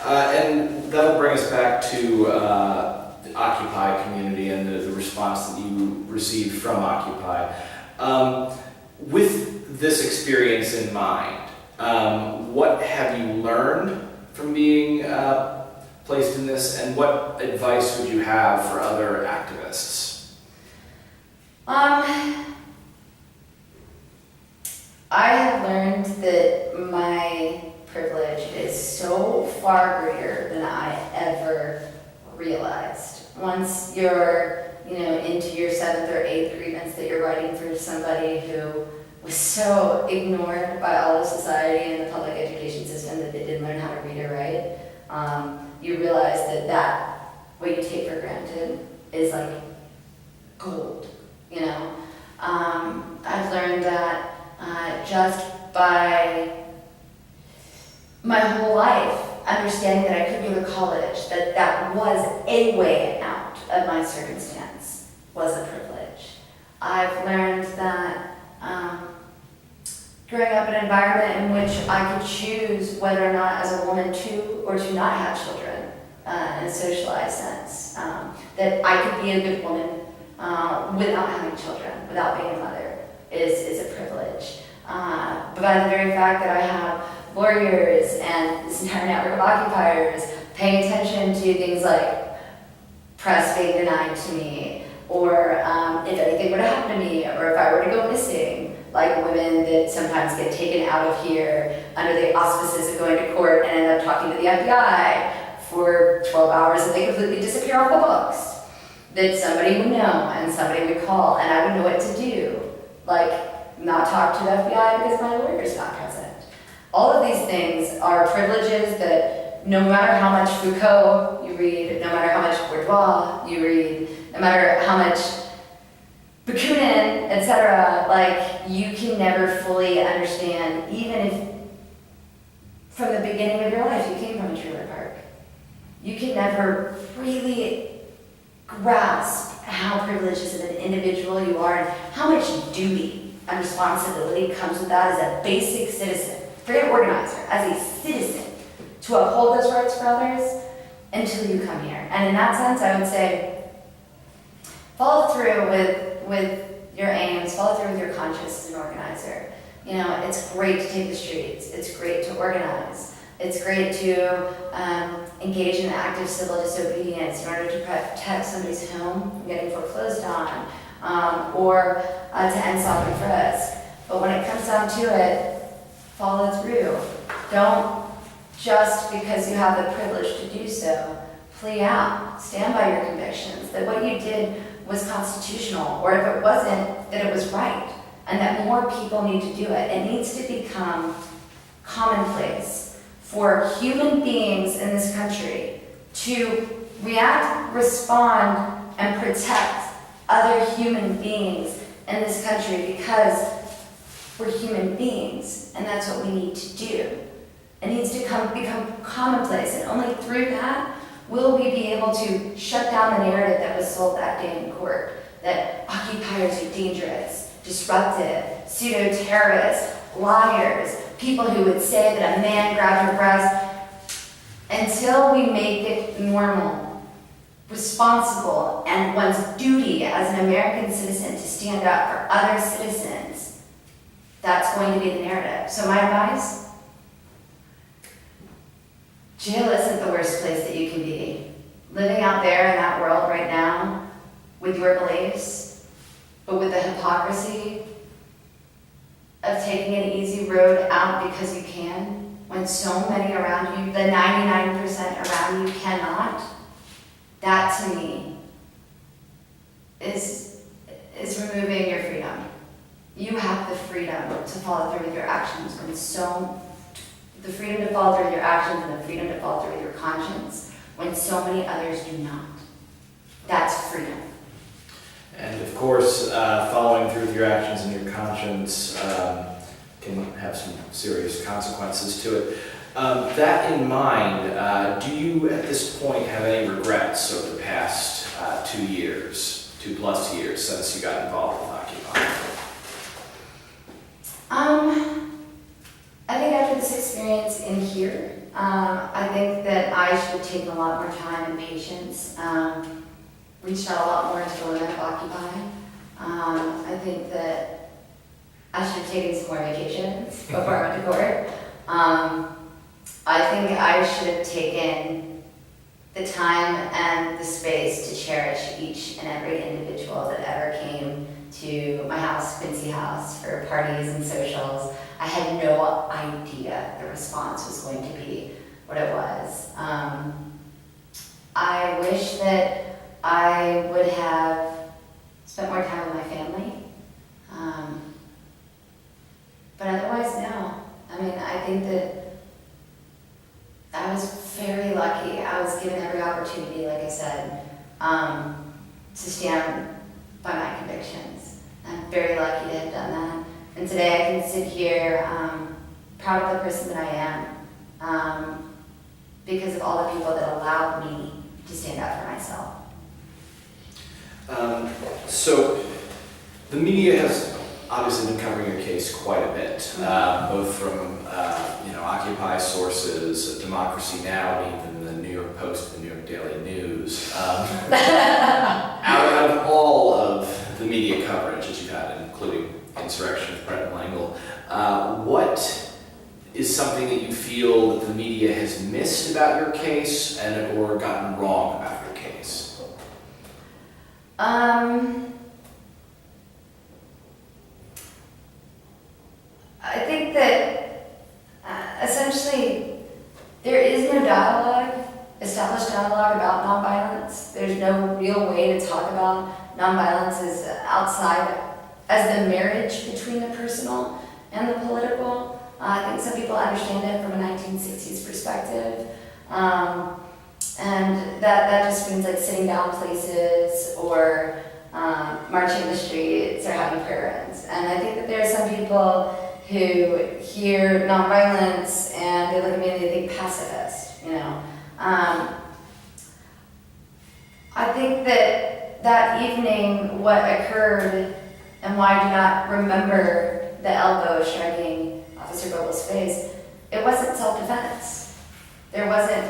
And that'll bring us back to the Occupy community and the response that you received from Occupy. With this experience in mind, what have you learned from being placed in this, and what advice would you have for other activists? I have learned that my privilege is so far greater than I ever realized. Once you're, into your 7th or 8th grievance that you're writing for somebody who was so ignored by all of society and the public education system that they didn't learn how to read or write, you realize that what you take for granted is like gold, I've learned that just by my whole life, understanding that I could go to college, that was a way out of my circumstance, was a privilege. I've learned that growing up in an environment in which I could choose whether or not as a woman to or to not have children in a socialized sense, that I could be a good woman without having children, without being a mother, is a privilege. But by the very fact that I have lawyers and this entire network of occupiers paying attention to things like press being denied to me, or if anything were to happen to me, or if I were to go missing, like women that sometimes get taken out of here under the auspices of going to court and end up talking to the FBI for 12 hours and they completely disappear off the books, that somebody would know and somebody would call and I would know what to do. Like, not talk to the FBI because my lawyer's not present. All of these things are privileges that no matter how much Foucault you read, no matter how much Bourdieu you read, no matter how much Bakunin, etc., like, you can never fully understand, even if from the beginning of your life you came from a trailer park. You can never really grasp how privileged as an individual you are and how much duty and responsibility comes with that as a basic citizen, forget organizer, as a citizen, to uphold those rights for others until you come here. And in that sense, I would say, follow through with your aims, follow through with your conscience as an organizer. It's great to take the streets, it's great to organize, it's great to engage in active civil disobedience in order to protect somebody's home from getting foreclosed on, or to end stop and frisk. But when it comes down to it, follow through. Don't, just because you have the privilege to do so, plea out, stand by your convictions, that what you did was constitutional, or if it wasn't, that it was right, and that more people need to do it. It needs to become commonplace for human beings in this country to react, respond, and protect other human beings in this country, because we're human beings, and that's what we need to do. It needs to become commonplace, and only through that will we be able to shut down the narrative that was sold that day in court, that occupiers are dangerous, disruptive, pseudo-terrorists, liars, people who would say that a man grabbed her breast. Until we make it normal, responsible, and one's duty as an American citizen to stand up for other citizens, that's going to be the narrative. So my advice: jail isn't the worst place that you can be. Living out there in that world right now with your beliefs, but with the hypocrisy of taking an easy road out because you can, when so many around you, the 99% around you, cannot, that to me is removing your freedom. You have the freedom to follow through with your actions when the freedom to follow through with your actions and the freedom to follow through with your conscience when so many others do not. That's freedom. And of course, following through with your actions and your conscience can have some serious consequences to it. That in mind, do you at this point have any regrets over the past 2 years, 2+ years since you got involved with Occupy? I think after this experience in here, I think that I should have taken a lot more time and patience, reached out a lot more into the women of Occupy. I think that I should have taken some more vacations before I went to court. I think I should have taken the time and the space to cherish each and every individual that ever came to my house, Quincy House, for parties and socials. I had no idea the response was going to be what it was. I wish that I would have spent more time with my family. But otherwise, no. I mean, I think that I was very lucky. I was given every opportunity, like I said, to stand by my convictions. I'm very lucky to have done that. And today I can sit here proud of the person that I am because of all the people that allowed me to stand up for myself. So the media has obviously been covering your case quite a bit, both from Occupy sources, Democracy Now, and even the New York Post, the New York Daily News. Out of all of the media coverage that you've had, including insurrection with Brenton Lengel, what is something that you feel that the media has missed about your case or gotten wrong about your case? I think that essentially there is no established dialogue about nonviolence. There's no real way to talk about nonviolence as the marriage between the personal and the political. I think some people understand it from a 1960s perspective. And that just means like sitting down places or marching in the streets or having prayer runs. And I think that there are some people who hear nonviolence and they look at me and they think pacifist, I think that evening, what occurred and why I do not remember the elbow striking Officer Goebel's face, it wasn't self-defense. There wasn't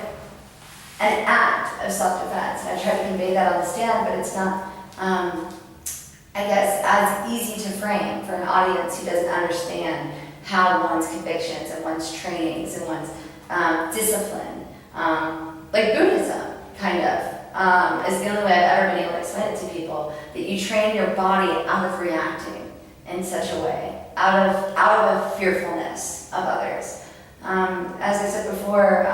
an act of self-defense. And I tried to convey that on the stand, but it's not, I guess, as easy to frame for an audience who doesn't understand how one's convictions and one's trainings and one's discipline, like Buddhism, kind of, is the only way I've ever been able to explain it to people, that you train your body out of reacting in such a way, out of a fearfulness of others. As I said before,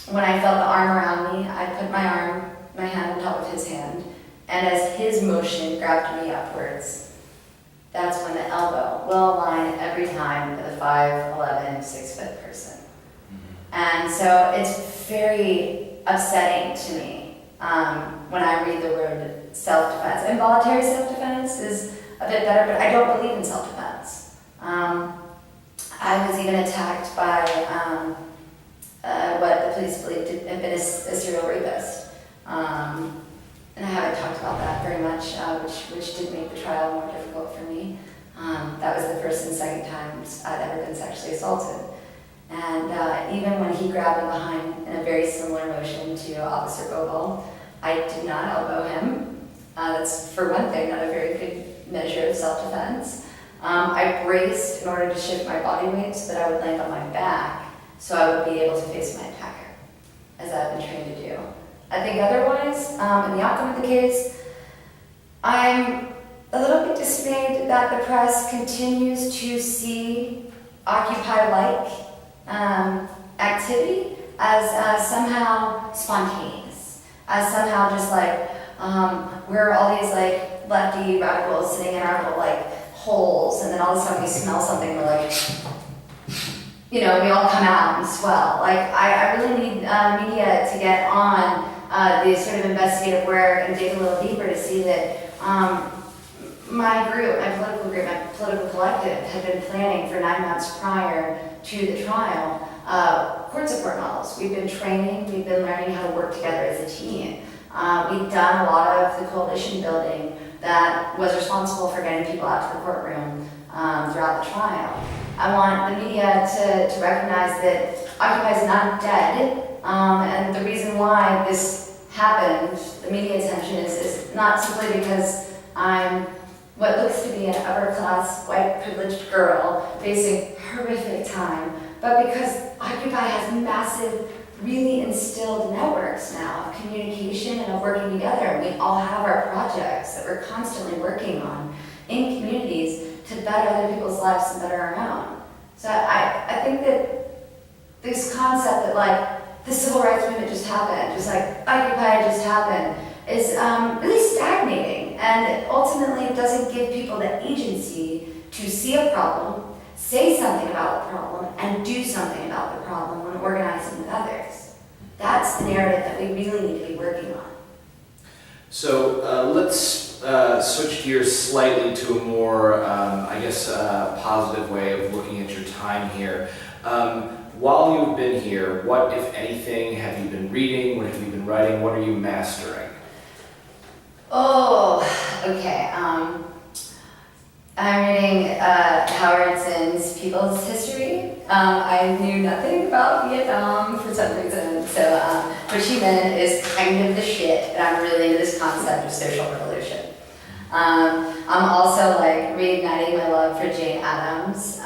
when I felt the arm around me, I put my hand on top of his hand, and as his motion grabbed me upwards, that's when the elbow will align every time with a 5'11", 6-foot person. And so it's very upsetting to me when I read the word self-defense. Involuntary self-defense is a bit better, but I don't believe in self-defense. I was even attacked by what the police believed had been a serial rapist. And I haven't talked about that very much, which did make the trial more difficult for me. That was the first and second times I'd ever been sexually assaulted. And even when he grabbed me behind in a very similar motion to Officer Goebel, I did not elbow him. That's, for one thing, not a very good measure of self-defense. I braced in order to shift my body weight so that I would land on my back so I would be able to face my attacker, as I've been trained to do. I think otherwise, in the outcome of the case, I'm a little bit dismayed that the press continues to see Occupy-like activity as somehow spontaneous, as somehow just like we're all these like lefty radicals sitting in our little like holes, and then all of a sudden we smell something, we're like, we all come out and swell. Like I really need media to get on the sort of investigative work and dig a little deeper to see that my political collective, had been planning for 9 months prior to the trial court support models. We've been training, we've been learning how to work together as a team. We've done a lot of the coalition building that was responsible for getting people out to the courtroom throughout the trial. I want the media to recognize that Occupy is not dead, and the reason why this happened, the media attention is not simply because I'm what looks to be an upper-class, white, privileged girl facing horrific time, but because Occupy has massive, really instilled networks now of communication and of working together. And we all have our projects that we're constantly working on in communities to better other people's lives and better our own. So I think that this concept that like the civil rights movement just happened, just like Occupy just happened, is really stagnating, and ultimately doesn't give people the agency to see a problem, say something about the problem, and do something about the problem when organizing with others. That's the narrative that we really need to be working on. So let's switch gears slightly to a more, positive way of looking at your time here. While you've been here, what, if anything, have you been reading? What have you been writing? What are you mastering? Oh, okay. I'm reading Howard Zinn's People's History. I knew nothing about Vietnam for some reason, so Ho Chi Minh is kind of the shit, and I'm really into this concept of social revolution. I'm also like reigniting my love for Jane Addams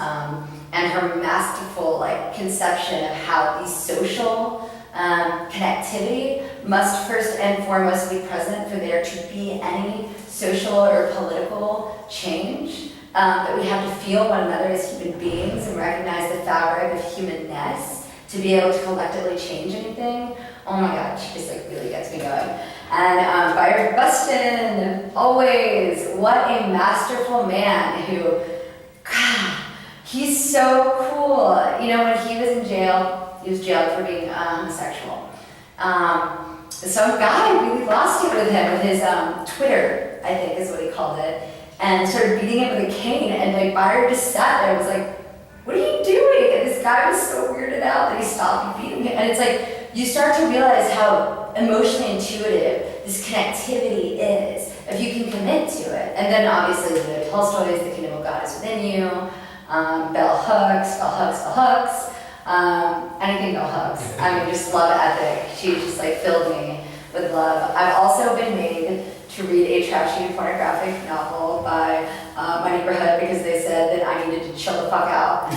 and her masterful like conception of how the social connectivity must first and foremost be present for there to be any social or political change. That we have to feel one another as human beings and recognize the fabric of humanness to be able to collectively change anything. Oh my God, she just like really gets me going. And Byron Buston, always, what a masterful man who, God, he's so cool. You know, when he was in jail, he was jailed for being homosexual. So God, I really lost it with him, with his Twitter, I think is what he called it, and started beating him with a cane, and like Byron just sat there and was like, what are you doing? And this guy was so weirded out that he stopped beating him. And it's like, you start to realize how emotionally intuitive this connectivity is, if you can commit to it. And then obviously, you know, Tolstoy's The Kingdom of God is Within You, Bell Hooks, anything Bell Hooks. I mean, just love ethic. She just like filled me with love. I've also been made to read a trashy pornographic novel by my neighborhood because they said that I needed to chill the fuck out.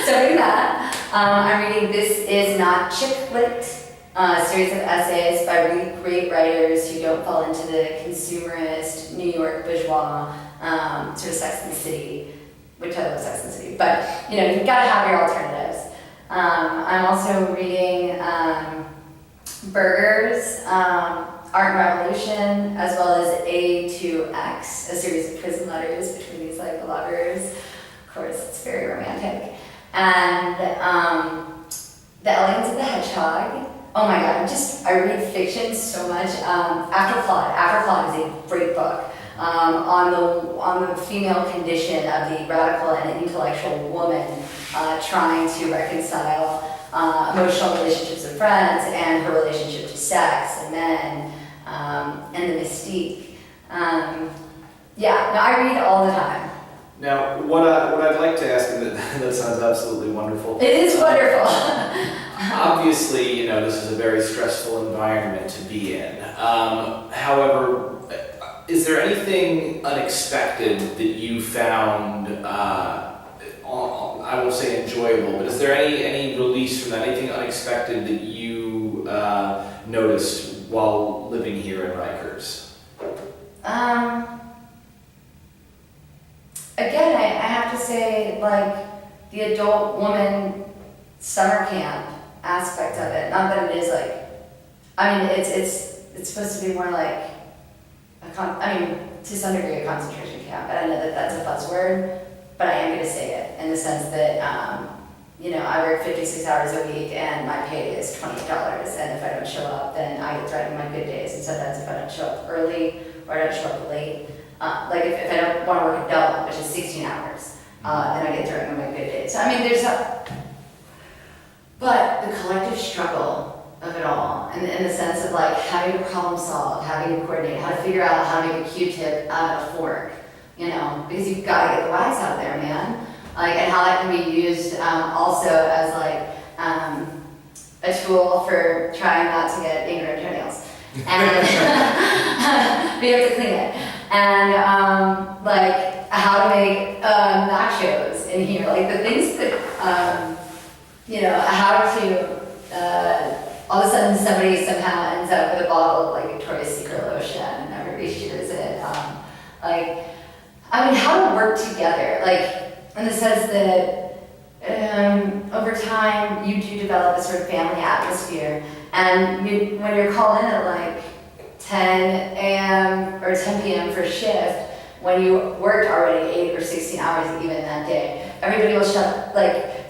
So reading that. I'm reading This Is Not Chick Lit, a series of essays by really great writers who don't fall into the consumerist New York bourgeois sort of Sex and the City, which I love Sex and the City, but you know, you've got to have your alternatives. I'm also reading Burgers, Art and Revolution, as well as A to X, a series of prison letters between these like lovers. Of course, it's very romantic. And The Elegance of the Hedgehog. Oh my God, I read fiction so much. After Claude is a great book on the female condition of the radical and intellectual woman trying to reconcile emotional relationships with friends and her relationship to sex and men and the mystique. I read all the time. Now, what I'd like to ask, and that sounds absolutely wonderful. It is wonderful. Obviously, you know, this is a very stressful environment to be in. However, is there anything unexpected that you found, I won't say enjoyable, but is there any release from that, anything unexpected that you noticed while living here in Rikers? Again, I have to say, like, the adult woman summer camp aspect of it. Not that it is like, I mean, it's supposed to be more like, to some degree a concentration camp. And I know that that's a buzzword, but I am going to say it in the sense that, I work 56 hours a week and my pay is $28. And if I don't show up, then I get threatened my good days. And sometimes if I don't show up early or I don't show up late, like if I don't want to work a double, which is 16 hours, then I get threatened on my good days. So I mean, but the collective struggle of it all, in the sense of like having to problem solve, having to coordinate, how to figure out how to make a Q-tip out of a fork, because you've got to get the wags out there, man. like, and how that can be used also as like a tool for trying not to get ignorant toenails. And but you have to clean it. And like how to make nachos in here, like the things that you know, how to all of a sudden somebody somehow ends up with a bottle of like Victoria's Secret lotion and everybody shares it. Like, I mean, how to work together, like in the sense that over time you do develop a sort of family atmosphere, and when you're called in at like 10 a.m. or 10 p.m. for shift, when you worked already 8 or 16 hours even that day, everybody will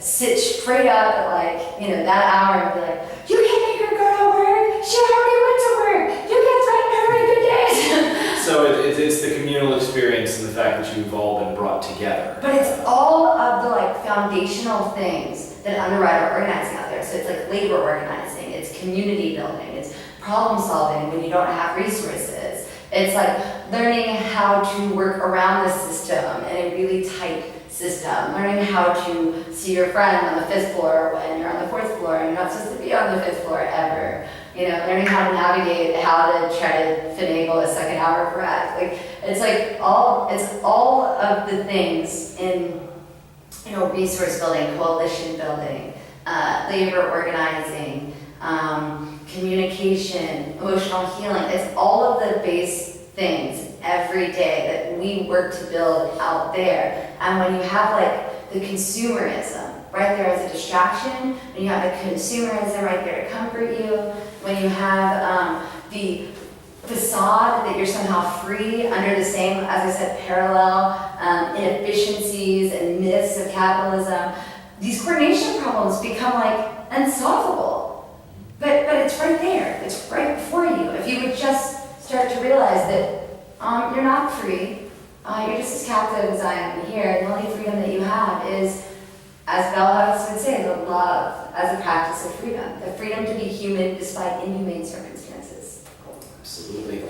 sit straight up at like, you know, that hour and be like, you can't make her go to work, she already went to work, you can't threaten her with good days. So it's the communal experience and the fact that you've all been brought together. But it's all of the like foundational things that underwrite our organizing out there. So it's like labor organizing, it's community building, it's problem solving when you don't have resources. It's like learning how to work around the system in a really tight system, learning how to see your friend on the 5th floor when you're on the 4th floor and you're not supposed to be on the 5th floor ever. You know, learning how to navigate, how to try to finagle a second hour break. Like, it's all of the things in, you know, resource building, coalition building, labor organizing, communication, emotional healing. It's all of the base things every day that we work to build out there. And when you have like the consumerism right there as a distraction, when you have the consumerism right there to comfort you, when you have the facade that you're somehow free under the same, as I said, parallel inefficiencies and myths of capitalism, these coordination problems become like unsolvable. But it's right there, it's right before you. If you would just start to realize that you're not free, you're just as captive as I am here, and the only freedom that you have is, as Bell Hooks would say, the love as a practice of freedom. The freedom to be human despite inhumane circumstances. Absolutely.